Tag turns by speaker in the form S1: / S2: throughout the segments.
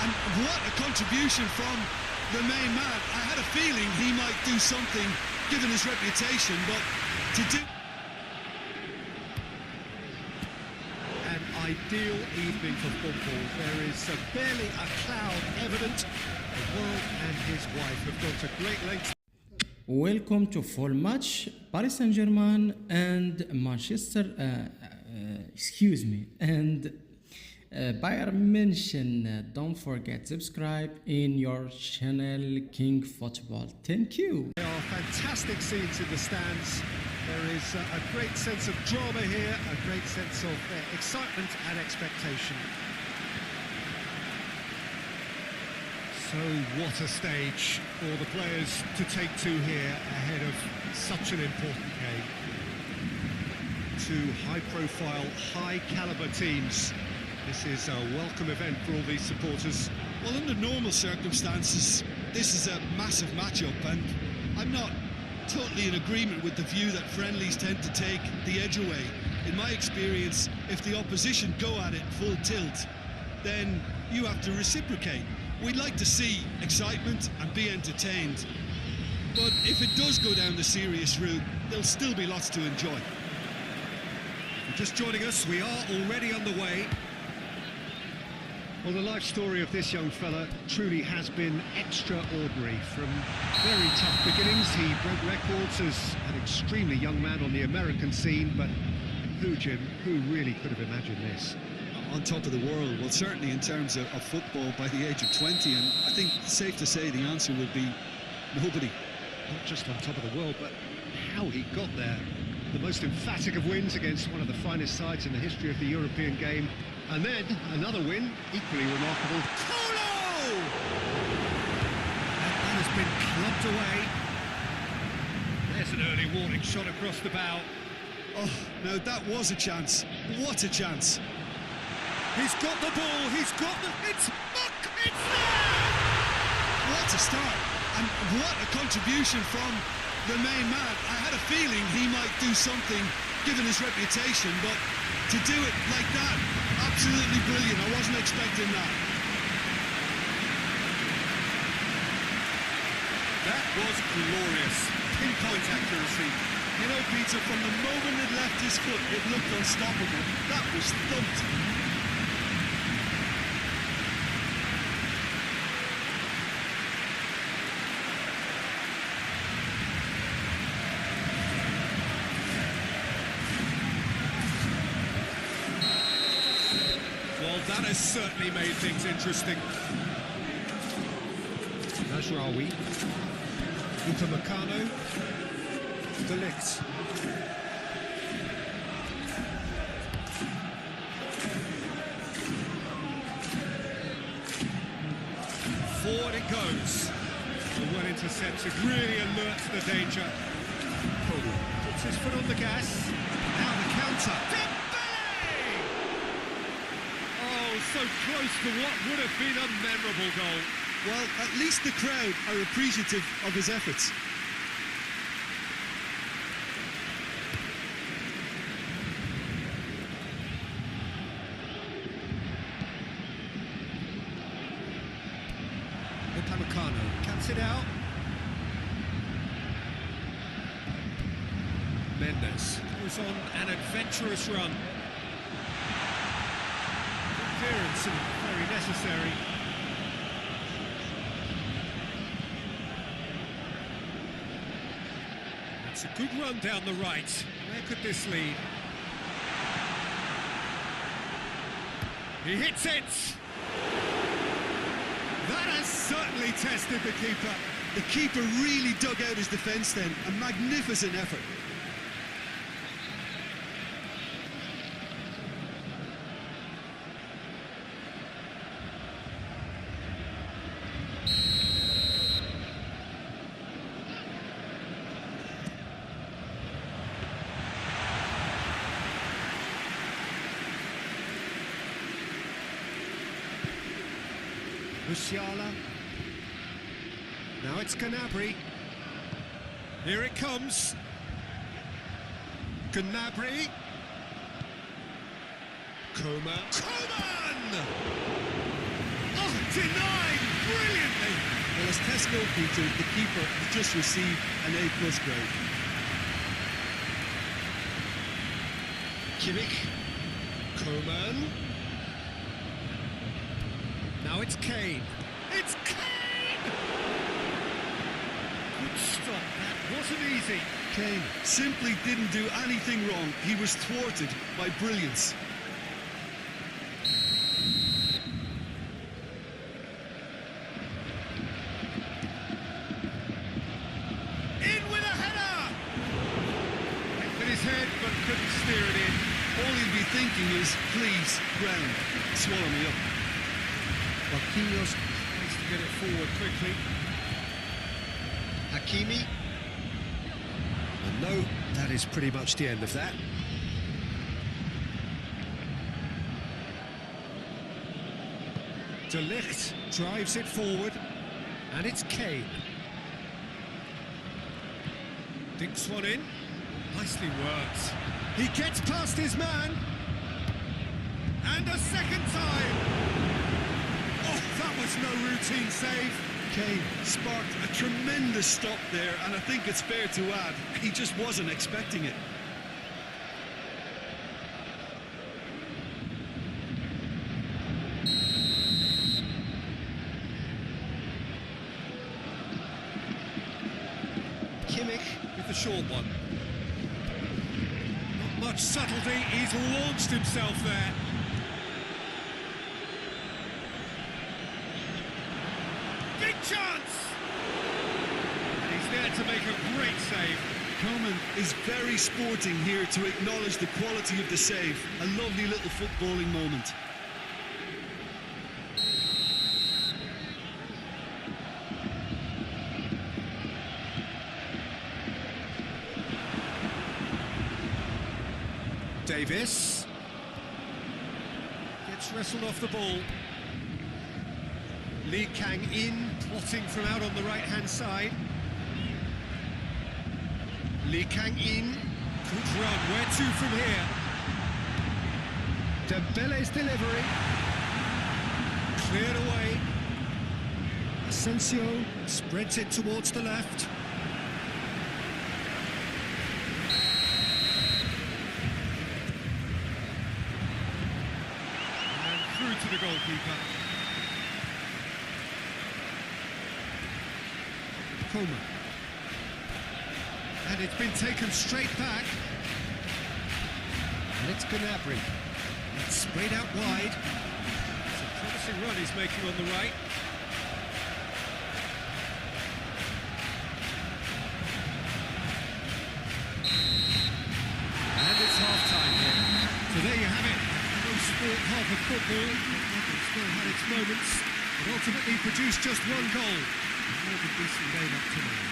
S1: And what a contribution from the main man. I had a feeling he might do something, given his reputation, but to do...
S2: An ideal evening for football. There is barely a cloud evident. The world and his wife have gone to great lengths.
S3: Welcome to full match. Paris Saint-Germain and Manchester, and Bayern München. Don't forget subscribe in your channel King Football. Thank you.
S2: There are fantastic scenes in the stands. There is a great sense of drama here, a great sense of excitement and expectation. So what a stage for the players to take to here ahead of such an important game. Two high-profile, high-caliber teams. This is a welcome event for all these supporters.
S1: Well, under normal circumstances, this is a massive matchup, and I'm not totally in agreement with the view that friendlies tend to take the edge away. In my experience, if the opposition go at it full tilt, then you have to reciprocate. We'd like to see excitement and be entertained, but if it does go down the serious route, there'll still be lots to enjoy.
S2: Just joining us, we are already underway. Well, the life story of this young fella truly has been extraordinary. From very tough beginnings, he broke records as an extremely young man on the American scene, but who, Jim, who really could have imagined this?
S1: On top of the world, well, certainly in terms of football by the age of 20, and I think it's safe to say the answer would be nobody.
S2: Not just on top of the world, but how he got there. The most emphatic of wins against one of the finest sides in the history of the European game. And then another win, equally remarkable. Colo! That has been clubbed away. There's an early warning shot across the bow.
S1: Oh, no, that was a chance. What a chance.
S2: He's got the ball, it's there!
S1: What a start, and what a contribution from the main man. I had a feeling he might do something, given his reputation, but to do it like that, absolutely brilliant. I wasn't expecting that.
S2: That was glorious. Pinpoint accuracy.
S1: You know, Peter, from the moment it left his foot, it looked unstoppable. That was thumped.
S2: That has certainly made things interesting. Najraoui, Upamecano, De Ligt. Forward it goes. The well intercepted, really alerts the danger. Puts his foot on the gas. Now the counter. So close to what would have been a memorable goal.
S1: Well, at least the crowd are appreciative of his efforts.
S2: Upamecano cuts it out. Mendes goes on an adventurous run. Interference and very necessary. That's a good run down the right. Where could this lead? He hits it! That has certainly tested the keeper.
S1: The keeper really dug out his defence then. A magnificent effort.
S2: Musiala. Now it's Gnabry. Here it comes. Gnabry. Coman. Oh, denied brilliantly.
S1: Well, as Tesco Peter, the keeper has just received an A+ grade.
S2: Kimmich. Coman. Now it's Kane. It's Kane! Good stop, that wasn't easy.
S1: Kane simply didn't do anything wrong. He was thwarted by brilliance.
S2: In with a header! Hit with his head, but couldn't steer it in.
S1: All he'll be thinking is, please, ground, swallow me up.
S2: Marquinhos tries to get it forward quickly. Hakimi. And no, that is pretty much the end of that. De Ligt drives it forward, and it's Kane. Dinks one in. Nicely worked. He gets past his man. And a second time. Oh, that was no routine save.
S1: Kane sparked a tremendous stop there, and I think it's fair to add, he just wasn't expecting it.
S2: Kimmich with the short one. Not much subtlety, he's launched himself there. Big chance! And he's there to make a great save.
S1: Coman is very sporting here to acknowledge the quality of the save. A lovely little footballing moment.
S2: Davis gets wrestled off the ball. Lee Kang in, plotting from out on the right-hand side. Lee Kang in, good run, where to from here? Dembele's delivery. Cleared away. Asensio spreads it towards the left. And through to the goalkeeper. Coman. And it's been taken straight back. And it's Gnabry. It's sprayed out wide. It's a promising run he's making on the right. And it's half-time here. So there you have it. No sport half of football. It still had its moments. It ultimately produced just one goal. More of a decent game up to now.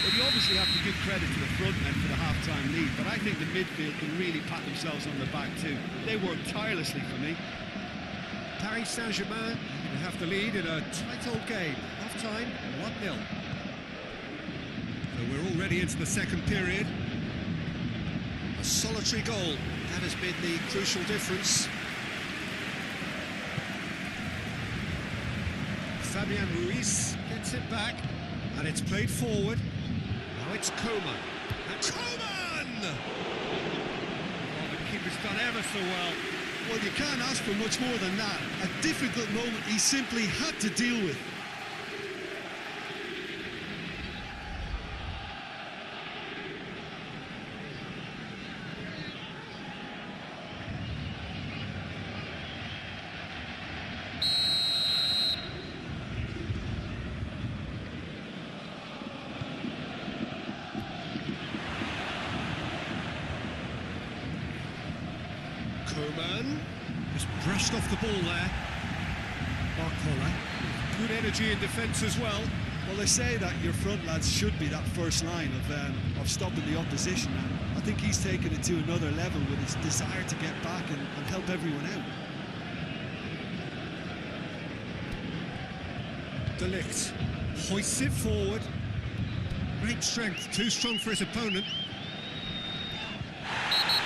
S1: Well, you obviously have to give credit to the front men for the half-time lead, but I think the midfield can really pat themselves on the back too. They worked tirelessly for me.
S2: Paris Saint-Germain will have the lead in a tight old game. Half-time, 1-0. So we're already into the second period. A solitary goal, that has been the crucial difference. Fabian Ruiz gets it back, and it's played forward. Now it's Coman. And Coman! Oh, the keeper's done ever so well.
S1: Well, you can't ask for much more than that. A difficult moment he simply had to deal with.
S2: Coman just brushed off the ball there. Barcola, good energy in defence as well.
S1: Well, they say that your front lads should be that first line of stopping the opposition. And I think he's taken it to another level with his desire to get back and help everyone out.
S2: De Ligt hoists it forward. Great strength, too strong for his opponent.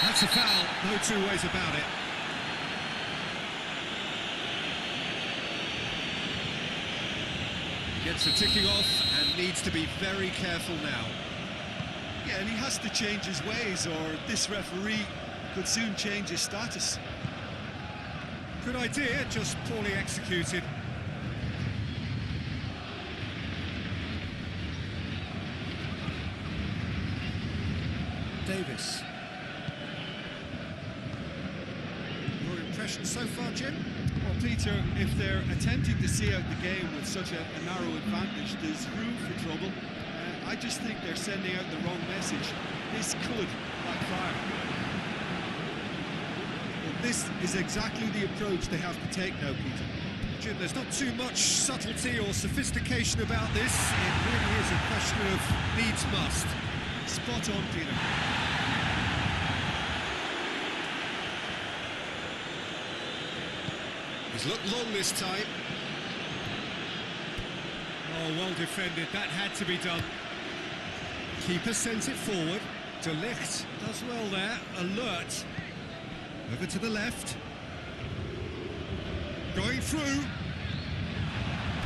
S2: That's a foul, no two ways about it. gets a ticking off and needs to be very careful now.
S1: Yeah, and he has to change his ways, or this referee could soon change his status.
S2: Good idea, just poorly executed. Davis. Your impression so far, Jim?
S1: Well, Peter, if they're attempting to see out the game with such a narrow advantage, there's room for trouble. I just think they're sending out the wrong message. This could backfire. Well, this is exactly the approach they have to take now, Peter.
S2: Jim, there's not too much subtlety or sophistication about this. It really is a question of needs must.
S1: Spot on, Peter.
S2: He's looked long this time. Oh, well defended. That had to be done. Keeper sends it forward. De Ligt does well there. Alert. Over to the left. Going through.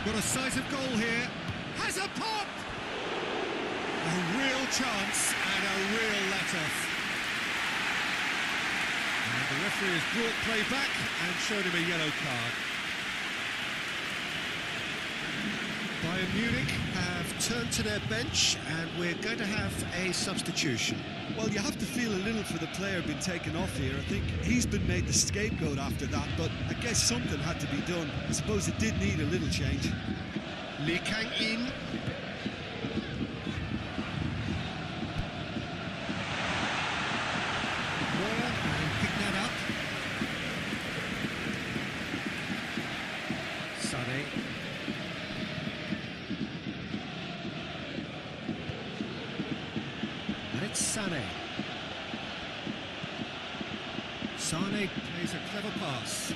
S2: Got a sight of goal here. Has a pop! A real chance and a real let-off. And the referee has brought play back and showed him a yellow card. Bayern Munich have turned to their bench and we're going to have a substitution.
S1: Well, you have to feel a little for the player being taken off here. I think he's been made the scapegoat after that, but I guess something had to be done. I suppose it did need a little change.
S2: Lee Kang-in. Pick that up. Sané. And it's Sané. Sané plays a clever pass.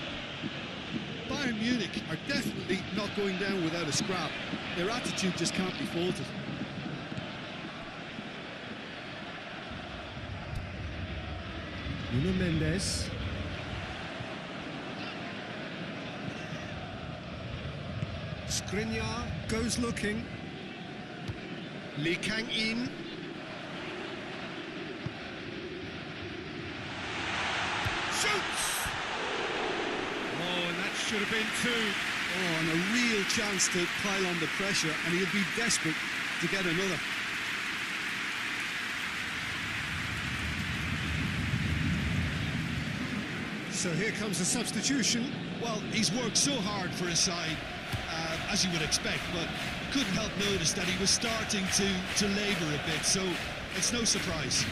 S1: Bayern Munich are definitely not going down without a scrap. Their attitude just can't be faulted.
S2: Nuno Mendes. Skriniar goes looking. Lee Kang-in. Shoots! Oh, and that should have been two.
S1: Oh, and a real chance to pile on the pressure, and he'll be desperate to get another.
S2: So here comes a substitution.
S1: Well, he's worked so hard for his side, as you would expect, but couldn't help notice that he was starting to labour a bit, so it's no surprise.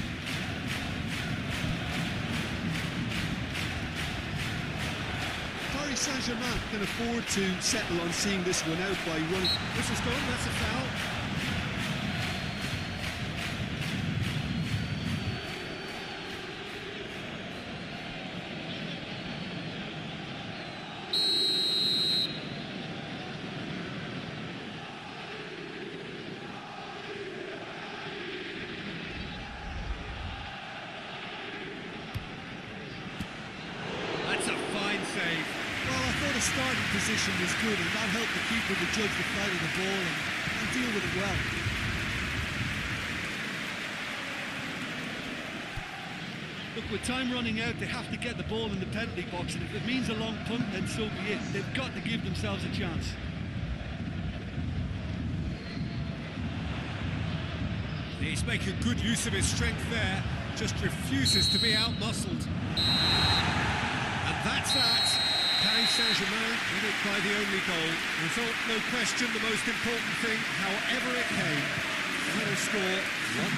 S1: Paris Saint-Germain can afford to settle on seeing this one out by running.
S2: This is gone, that's a foul.
S1: Well, I thought the starting position was good, and that helped the keeper to judge the flight of the ball and deal with it well. Look, with time running out, they have to get the ball in the penalty box, and if it means a long punt, then so be it. They've got to give themselves a chance.
S2: He's making good use of his strength there, just refuses to be out-muscled. And that's that. Paris Saint-Germain win it by the only goal. Result, no question, the most important thing, however it came. Final score, 1-0.